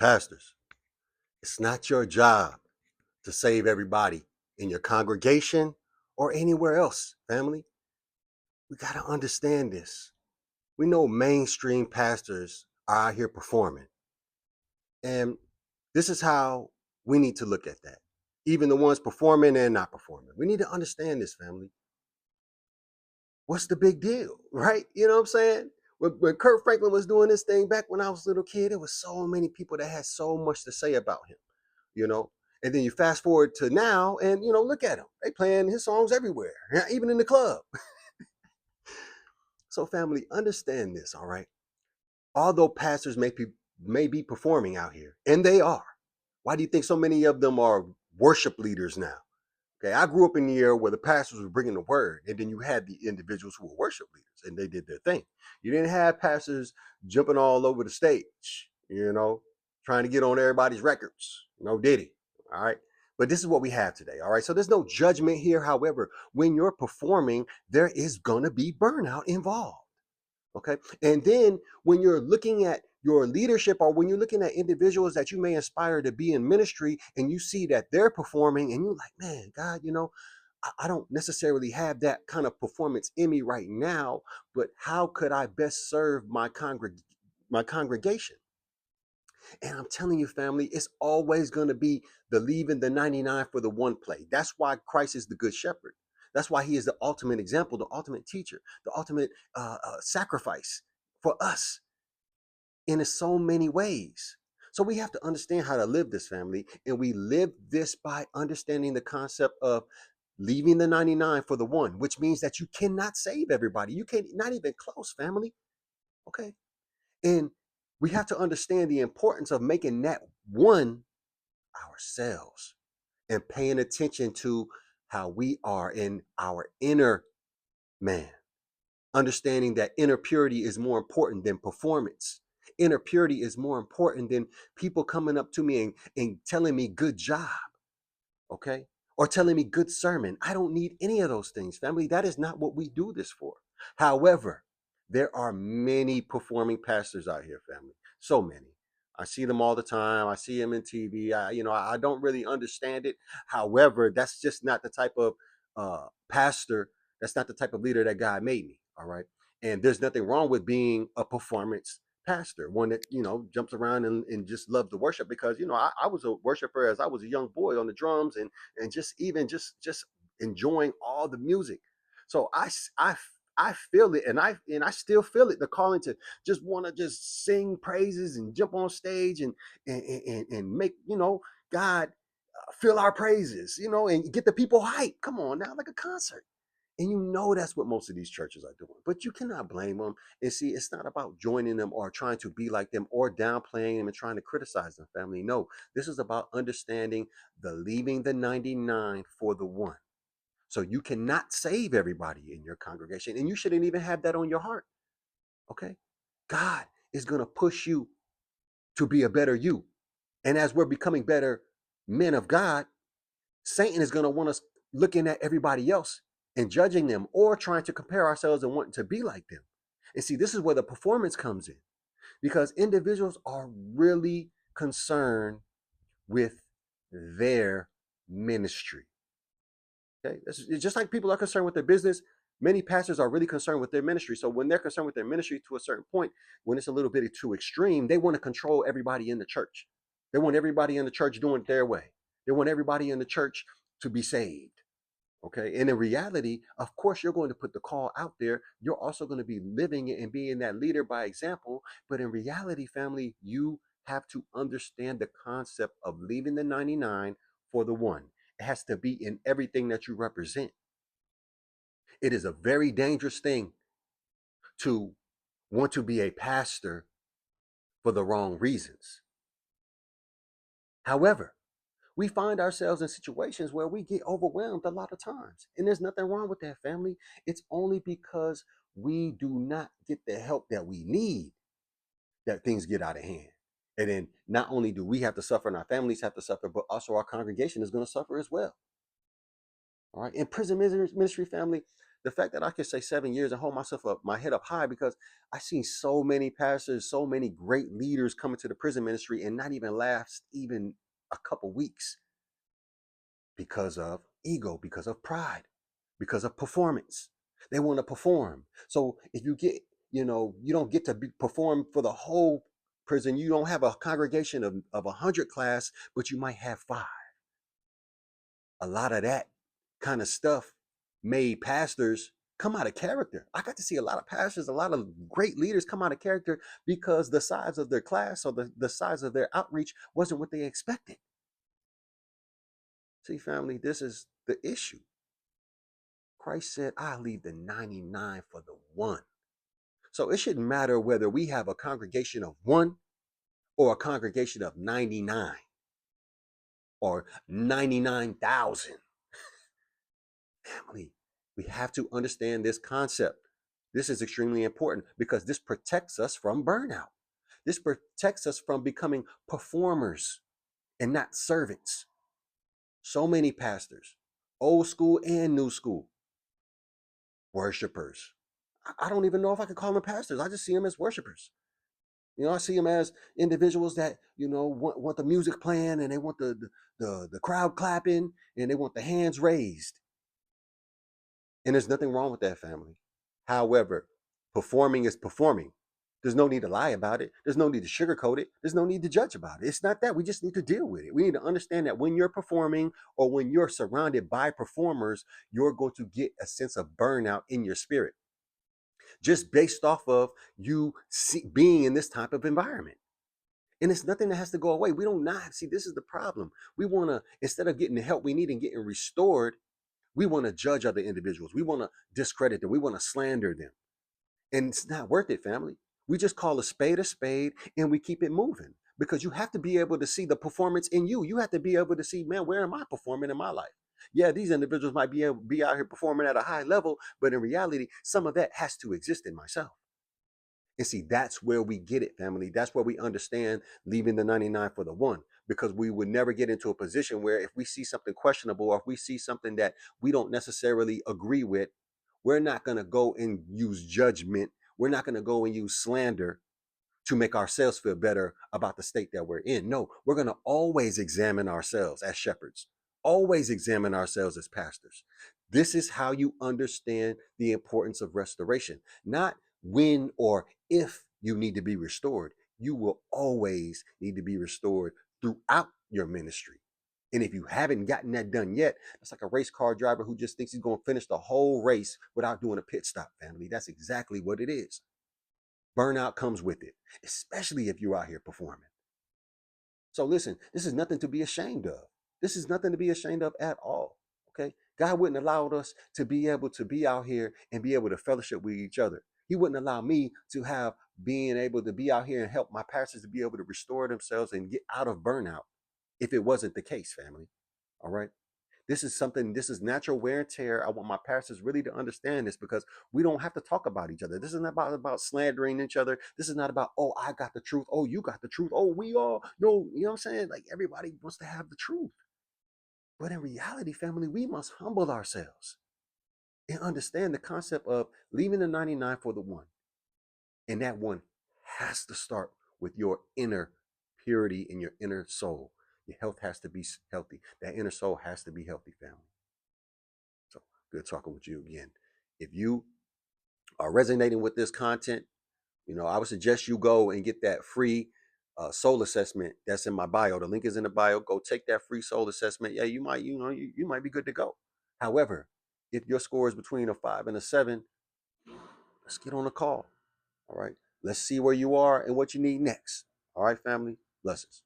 Pastors, it's not your job to save everybody in your congregation or anywhere else, family. We got to understand this. We know mainstream pastors are out here performing. And this is how we need to look at that. Even the ones performing and not performing. We need to understand this, family. What's the big deal, right? You know what I'm saying? When Kirk Franklin was doing this thing back when I was a little kid, there was so many people that had so much to say about him, you know? And then you fast forward to now and, look at him. They playing his songs everywhere, even in the club. So family, understand this, all right? Although pastors may be performing out here, and they are. Why do you think so many of them are worship leaders now? Okay, I grew up in the era where the pastors were bringing the word, and then you had the individuals who were worship leaders, and they did their thing. You didn't have pastors jumping all over the stage, trying to get on everybody's records. No diddy. All right. But this is what we have today. All right. So there's no judgment here. However, when you're performing, there is going to be burnout involved. Okay. And then when you're looking at your leadership or when you're looking at individuals that you may inspire to be in ministry and you see that they're performing and you're like, man, God, I don't necessarily have that kind of performance in me right now, but how could I best serve my congregation? And I'm telling you, family, it's always going to be the leaving the 99 for the one play. That's why Christ is the good shepherd. That's why he is the ultimate example, the ultimate teacher, the ultimate sacrifice for us in so many ways. So we have to understand how to live this, family. And we live this by understanding the concept of leaving the 99 for the one, which means that you cannot save everybody. You can't, not even close, family. Okay. And we have to understand the importance of making that one ourselves and paying attention to how we are in our inner man. Understanding that inner purity is more important than performance. Inner purity is more important than people coming up to me and telling me good job, okay? Or telling me good sermon. I don't need any of those things, family. That is not what we do this for. However, there are many performing pastors out here, family. So many. I see them all the time. I see them in TV. I don't really understand it. However, that's just not the type of pastor. That's not the type of leader that God made me. All right. And there's nothing wrong with being a performance pastor, one that jumps around and just loves to worship because I was a worshiper as I was a young boy on the drums and just even just enjoying all the music. So I feel it, and I still feel it, the calling to just want to just sing praises and jump on stage and make God feel our praises, and get the people hype. Come on now, like a concert. And that's what most of these churches are doing. But you cannot blame them. And see, it's not about joining them or trying to be like them or downplaying them and trying to criticize them, family. No, this is about understanding the leaving the 99 for the one. So you cannot save everybody in your congregation. And you shouldn't even have that on your heart. Okay? God is going to push you to be a better you. And as we're becoming better men of God, Satan is going to want us looking at everybody else and judging them or trying to compare ourselves and wanting to be like them. And see, this is where the performance comes in because individuals are really concerned with their ministry. Okay. It's just like people are concerned with their business. Many pastors are really concerned with their ministry. So when they're concerned with their ministry to a certain point, when it's a little bit too extreme, they want to control everybody in the church. They want everybody in the church doing it their way. They want everybody in the church to be saved. Okay. And in reality, of course, you're going to put the call out there. You're also going to be living it and being that leader by example. But in reality, family, you have to understand the concept of leaving the 99 for the one. It has to be in everything that you represent. It is a very dangerous thing to want to be a pastor for the wrong reasons. However, we find ourselves in situations where we get overwhelmed a lot of times. And there's nothing wrong with that, family. It's only because we do not get the help that we need that things get out of hand. And then not only do we have to suffer and our families have to suffer, but also our congregation is going to suffer as well. All right. In prison ministry, family, The fact that I can say 7 years and hold myself up, my head up high, because I've seen so many pastors, so many great leaders come into the prison ministry and not even last even a couple weeks because of ego, because of pride, because of performance. They want to perform. So if you get, you don't get to perform for the whole prison. You don't have a congregation of 100 class, but you might have 5. A lot of that kind of stuff made pastors come out of character. I got to see a lot of pastors, a lot of great leaders come out of character because the size of their class or the size of their outreach wasn't what they expected. See, family, this is the issue. Christ said, I leave the 99 for the one. So it shouldn't matter whether we have a congregation of 1 or a congregation of 99 or 99,000. Family, we have to understand this concept. This is extremely important because this protects us from burnout. This protects us from becoming performers and not servants. So many pastors, old school and new school, worshipers. I don't even know if I could call them pastors. I just see them as worshipers. I see them as individuals that want the music playing, and they want the crowd clapping, and they want the hands raised. And there's nothing wrong with that, family. However, performing is performing. There's no need to lie about it. There's no need to sugarcoat it. There's no need to judge about it. It's not that. We just need to deal with it. We need to understand that when you're performing or when you're surrounded by performers, you're going to get a sense of burnout in your spirit, just based off of you being in this type of environment. And it's nothing that has to go away. We don't not see, this is the problem. We want to, instead of getting the help we need and getting restored, we want to judge other individuals. We want to discredit them. We want to slander them. And it's not worth it, family. We just call a spade and we keep it moving, because you have to be able to see the performance in you. You have to be able to see, man, where am I performing in my life? Yeah, these individuals might be able to be out here performing at a high level, but in reality, some of that has to exist in myself. And see, that's where we get it, family. That's where we understand leaving the 99 for the one, because we would never get into a position where if we see something questionable or if we see something that we don't necessarily agree with, we're not going to go and use judgment. We're not going to go and use slander to make ourselves feel better about the state that we're in. No, we're going to always examine ourselves as shepherds, always examine ourselves as pastors. This is how you understand the importance of restoration, not when or if you need to be restored. You will always need to be restored throughout your ministry. And if you haven't gotten that done yet, it's like a race car driver who just thinks he's going to finish the whole race without doing a pit stop, family. That's exactly what it is. Burnout comes with it, especially if you're out here performing. So listen, this is nothing to be ashamed of. This is nothing to be ashamed of at all. Okay? God wouldn't allow us to be able to be out here and be able to fellowship with each other. He wouldn't allow me to have being able to be out here and help my pastors to be able to restore themselves and get out of burnout if it wasn't the case, family. All right? This is natural wear and tear. I want my pastors really to understand this, because we don't have to talk about each other. This is not about slandering each other. This is not about, oh, I got the truth. Oh, you got the truth. Oh, we all know, you know what I'm saying? Like, everybody wants to have the truth. But in reality, family, we must humble ourselves and understand the concept of leaving the 99 for the one. And that one has to start with your inner purity in your inner soul. Your health has to be healthy. That inner soul has to be healthy, family. So good talking with you again. If you are resonating with this content, I would suggest you go and get that free soul assessment that's in my bio. The link is in the bio. Go take that free soul assessment. Yeah, you might, you might be good to go. However, if your score is between a 5 and a 7, let's get on a call. All right. Let's see where you are and what you need next. All right, family. Blessings.